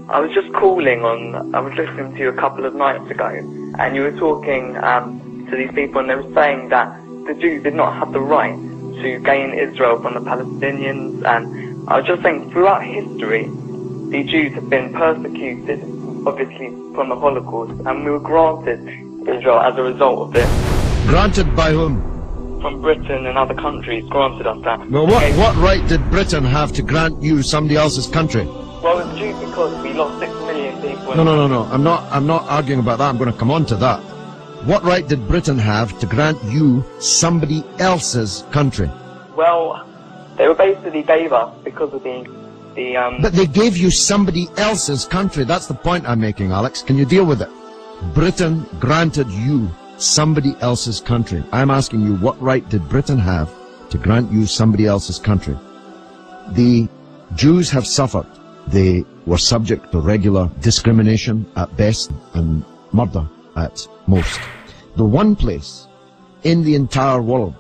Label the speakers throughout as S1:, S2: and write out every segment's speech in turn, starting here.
S1: I was just calling I was listening to you a couple of nights ago, and you were talking to these people, and they were saying that the Jews did not have the right to gain Israel from the Palestinians, and I was just saying, throughout history, the Jews have been persecuted, obviously, from the Holocaust, and we were granted Israel as a result of this.
S2: Granted by whom?
S1: From Britain and other countries granted us that.
S2: Well, what right did Britain have to grant you somebody else's country?
S1: Well, it's due because we lost 6 million people.
S2: No. I'm not arguing about that. I'm going to come on to that. What right did Britain have to grant you somebody else's country?
S1: Well, they were basically gave us because of the
S2: But they gave you somebody else's country. That's the point I'm making, Alex. Can you deal with it? Britain granted you somebody else's country. I'm asking you, what right did Britain have to grant you somebody else's country? The Jews have suffered. They were subject to regular discrimination at best and murder at most. The one place in the entire world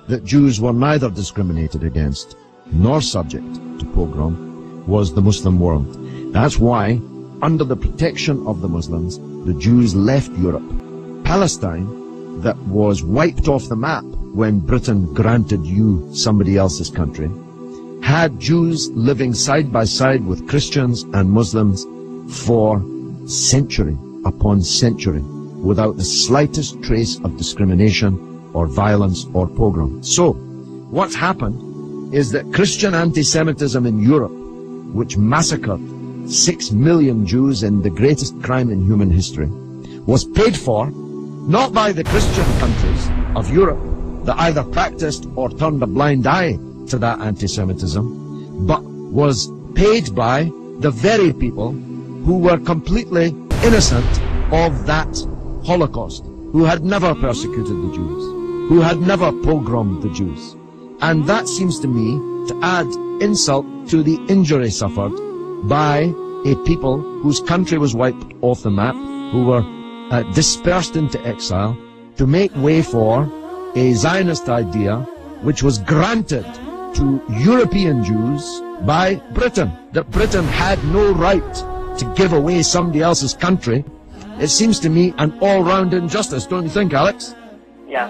S2: that Jews were neither discriminated against nor subject to pogrom was the Muslim world. That's why, under the protection of the Muslims, the Jews left Europe. Palestine, that was wiped off the map when Britain granted you somebody else's country, had Jews living side by side with Christians and Muslims for century upon century without the slightest trace of discrimination or violence or pogrom. So, what's happened is that Christian anti-Semitism in Europe, which massacred 6 million Jews in the greatest crime in human history, was paid for not by the Christian countries of Europe that either practiced or turned a blind eye to that anti-Semitism, but was paid by the very people who were completely innocent of that Holocaust, who had never persecuted the Jews, who had never pogromed the Jews. And that seems to me to add insult to the injury suffered by a people whose country was wiped off the map, who were dispersed into exile, to make way for a Zionist idea which was granted to European Jews by Britain, that Britain had no right to give away somebody else's country. It seems to me an all-round injustice, don't you think, Alex?
S1: Yeah.